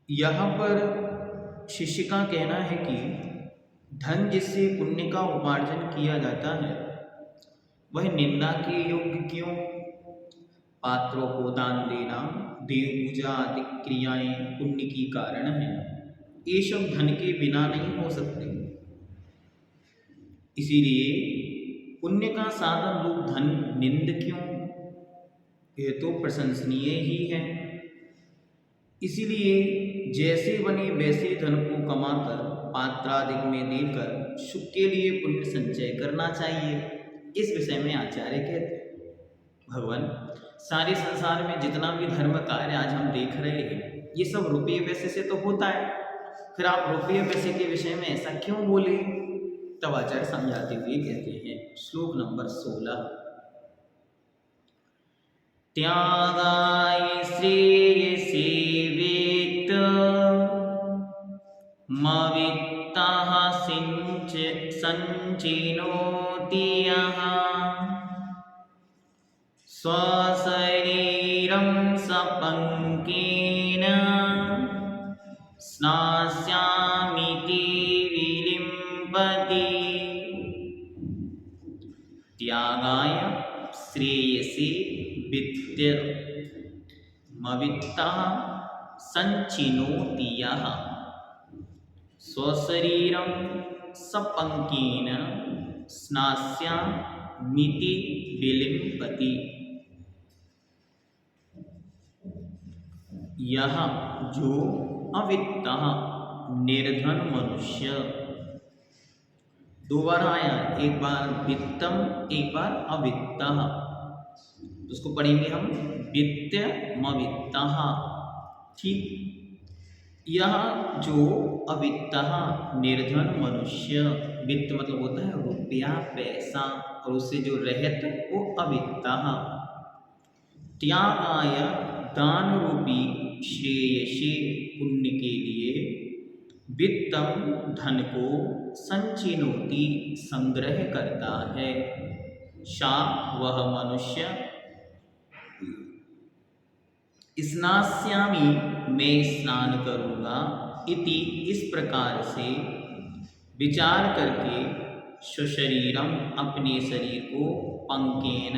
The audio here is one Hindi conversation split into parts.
यहाँ पर शिष्य का कहना है कि धन जिससे पुण्य का उपार्जन किया जाता है वह निंदा के योग्य क्यों? पात्रों को दान देना, देव पूजा आदि क्रियाएं पुण्य की कारण है। ये सब धन के बिना नहीं हो सकते। इसीलिए पुण्य का साधन रूप धन निंद क्यों? यह तो प्रशंसनीय ही है। इसीलिए जैसे बने वैसे धन को कमाकर पात्रादिक में देकर सुख के लिए पुण्य संचय करना चाहिए। इस विषय में आचार्य कहते हैं, भगवान सारे संसार में जितना भी धर्म कार्य आज हम देख रहे हैं ये सब रुपये पैसे से तो होता है, फिर आप रुपये पैसे के विषय में ऐसा क्यों बोले? तब आचार्य समझाते हुए कहते हैं, श्लोक नंबर 16, त्यागाय श्रेयसे वेत्त मवित्तः संचिनोति यः स्वशरीरं सपङ्केन स्नास्यामीति विलिम्पति। त्यागाय श्रेयसे वित्त मवित्तः संचिनोति यः स्वशरीरं सपङ्केन स्नास्यामीति विलिम्पति। यह जो अवित्तः निर्धन मनुष्य, दो बार आया, एक बार वित्तम एक बार अवित्तः, उसको पढ़ेंगे हम वित्तमवित्तः। ठीक, यह जो अवित्तः निर्धन मनुष्य, वित्त मतलब होता है रुपया पैसा, और उससे जो रहित वो अवित्तः। त्यागाय दान रूपी श्रेयसी पुण्य के लिए, वित्तम धन को संचिनोति संग्रह करता है, सा वह मनुष्य, स्नास्यामि मैं स्नान करूँगा, इति इस प्रकार से विचार करके स्वशरीरम अपने शरीर को पंकेन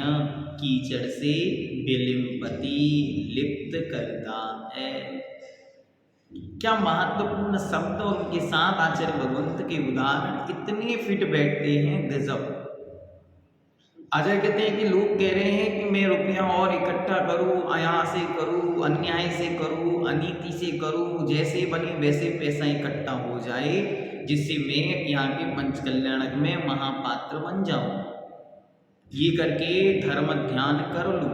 कीचड़ से विलिम्पति लिप्त करता है। क्या महत्वपूर्ण शब्द, और उनके साथ आचार्य भगवंत के उदाहरण इतने फिट बैठते हैं, गजब। आचार्य कहते हैं कि लोग कह रहे हैं कि मैं रुपया और इकट्ठा करूं, अयाह से करूं, अन्याय से करूं, अनीति से करूं, जैसे बने वैसे पैसा इकट्ठा हो जाए जिससे मैं यहाँ के पंचकल्याणक में महापात्र बन जाऊं, ये करके धर्म ध्यान कर लूं,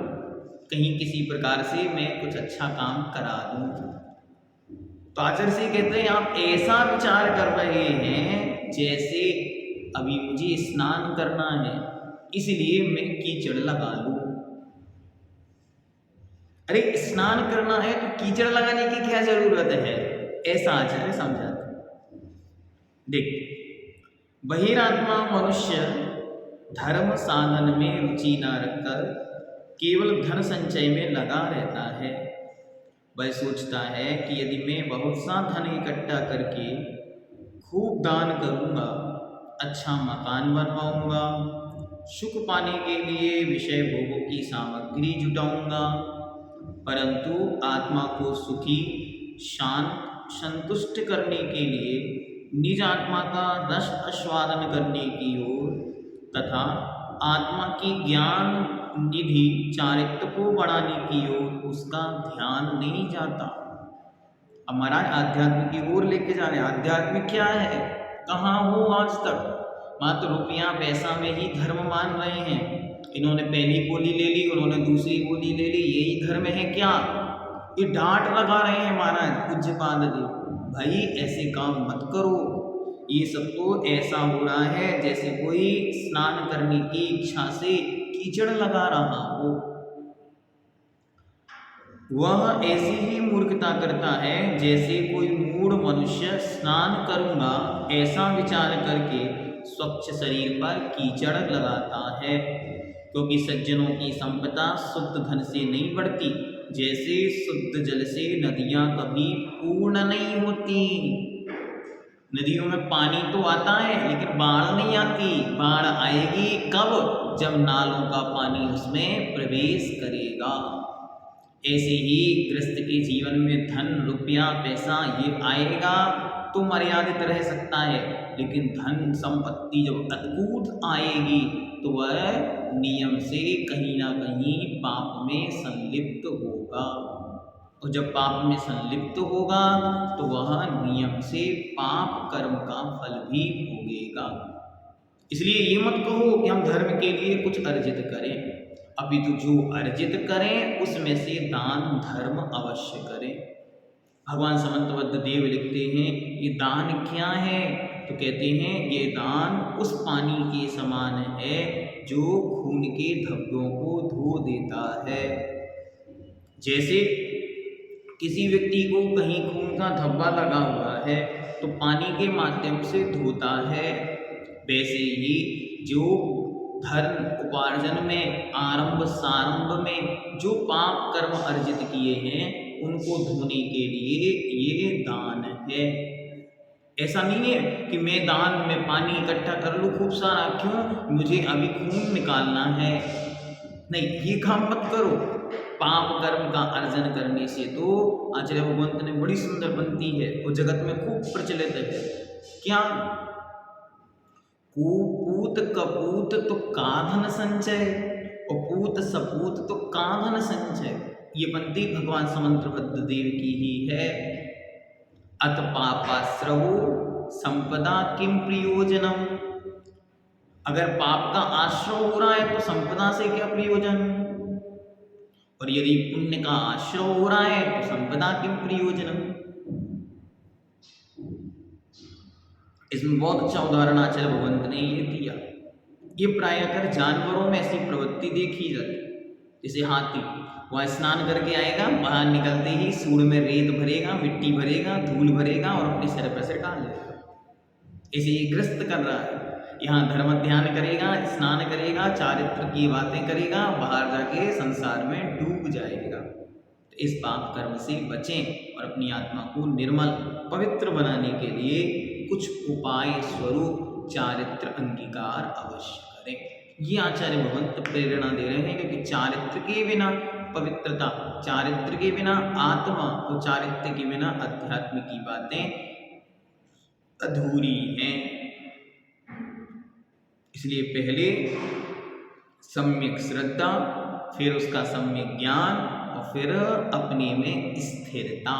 कहीं किसी प्रकार से मैं कुछ अच्छा काम करा दूं। तो आचार्य से कहते हैं आप ऐसा विचार कर रहे हैं जैसे अभी मुझे स्नान करना है, इसलिए मैं कीचड़ लगा लूं। अरे स्नान करना है तो कीचड़ लगाने की क्या जरूरत है? ऐसा आचार्य समझाते हैं। देख, बहिरात्मा मनुष्य धर्म साधन में रुचि न रखकर केवल धन संचय में लगा रहता है। वह सोचता है कि यदि मैं बहुत सा धन इकट्ठा करके खूब दान करूँगा, अच्छा मकान बनवाऊँगा, सुख पाने के लिए विषय भोगों की सामग्री जुटाऊँगा, परंतु आत्मा को सुखी शांत संतुष्ट करने के लिए निज आत्मा का रस आस्वादन करने की ओर तथा आत्मा की ज्ञान निधि चारित्र्य को बढ़ाने की ओर उसका ध्यान नहीं जाता। अब महाराज आध्यात्म की ओर लेके जा रहे हैं। आध्यात्म क्या है? कहाँ हो आज तक? मात्र रुपया पैसा में ही धर्म मान रहे हैं। इन्होंने पहली बोली ले ली, उन्होंने दूसरी बोली ले ली, यही धर्म है क्या? ये डांट लगा रहे हैं महाराज पूज्यपाद देव, भाई ऐसे काम मत करो, ये सब तो ऐसा हो रहा है जैसे कोई स्नान करने की इच्छा से कीचड़ लगा रहा हो। वह ऐसी ही मूर्खता करता है जैसे कोई मूढ़ मनुष्य स्नान करूंगा ऐसा विचार करके स्वच्छ शरीर पर कीचड़ लगाता है, क्योंकि सज्जनों की संपदा शुद्ध धन से नहीं बढ़ती जैसे शुद्ध जल से नदियां कभी पूर्ण नहीं होती। नदियों में पानी तो आता है लेकिन बाढ़ नहीं आती। बाढ़ आएगी कब? जब नालों का पानी उसमें प्रवेश करेगा। ऐसे ही गृहस्थ के जीवन में धन, रुपया, पैसा ये आएगा तो मर्यादित रह सकता है, लेकिन धन संपत्ति जब अद्भुत आएगी तो वह नियम से कहीं ना कहीं पाप में संलिप्त होगा, और जब पाप में संलिप्त होगा तो वह नियम से पाप कर्म का फल भी भोगेगा। इसलिए ये मत कहो कि हम धर्म के लिए कुछ अर्जित करें, अपितु जो अर्जित करें उसमें से दान धर्म अवश्य करें। भगवान समंतबद्ध देव लिखते हैं ये दान क्या है, तो कहते हैं ये दान उस पानी के समान है जो खून के धब्बों को धो देता है। जैसे किसी व्यक्ति को कहीं खून का धब्बा लगा हुआ है तो पानी के माध्यम से धोता है, वैसे ही जो धर्म उपार्जन में आरंभ सारंभ में जो पाप कर्म अर्जित किए हैं उनको धोने के लिए ये दान है। ऐसा नहीं है कि मैं दान में पानी इकट्ठा कर लूँ खूब सारा, क्यों? मुझे अभी खून निकालना है। नहीं, ये काम मत करो। पाप कर्म का अर्जन करने से तो आचार्य भगवंत ने बड़ी सुंदर बनती है, वो जगत में खूब प्रचलित है। क्या? कुपूत कपूत तो काधन संचय, और पूत सपूत तो काधन संचय। ये पंक्ति भगवान समंतबद्ध देव की ही है। अत पापाश्रवो संपदा किम प्रयोजनम। अगर पाप का आश्रय हो रहा है तो संपदा से क्या प्रयोजन, और यदि पुण्य का आश्रय हो रहा है तो संपदा किम प्रयोजनम। इसमें बहुत अच्छा उदाहरण आचार्य भगवंत ने ये दिया। ये प्रायः जानवरों में ऐसी प्रवृत्ति देखी जाती, जैसे हाथी, वह स्नान करके आएगा, बाहर निकलते ही सूंड में रेत भरेगा, मिट्टी भरेगा, धूल भरेगा और अपने सिर पर से डाल लेगा। ऐसे ही गृहस्थ कर रहा है, यहाँ धर्म ध्यान करेगा, स्नान करेगा, चारित्र की बातें करेगा, बाहर जाके संसार में डूब जाएगा। तो इस पाप कर्म से बचें और अपनी आत्मा को निर्मल पवित्र बनाने के लिए कुछ उपाय स्वरूप चारित्र अंगीकार अवश्य करें। ये आचार्य भगवंत प्रेरणा दे रहे हैं, क्योंकि चारित्र के बिना पवित्रता, चारित्र के बिना आत्मा और चारित्र के बिना अध्यात्म की बातें अधूरी हैं। इसलिए पहले सम्यक श्रद्धा, फिर उसका सम्यक ज्ञान और फिर अपने में स्थिरता।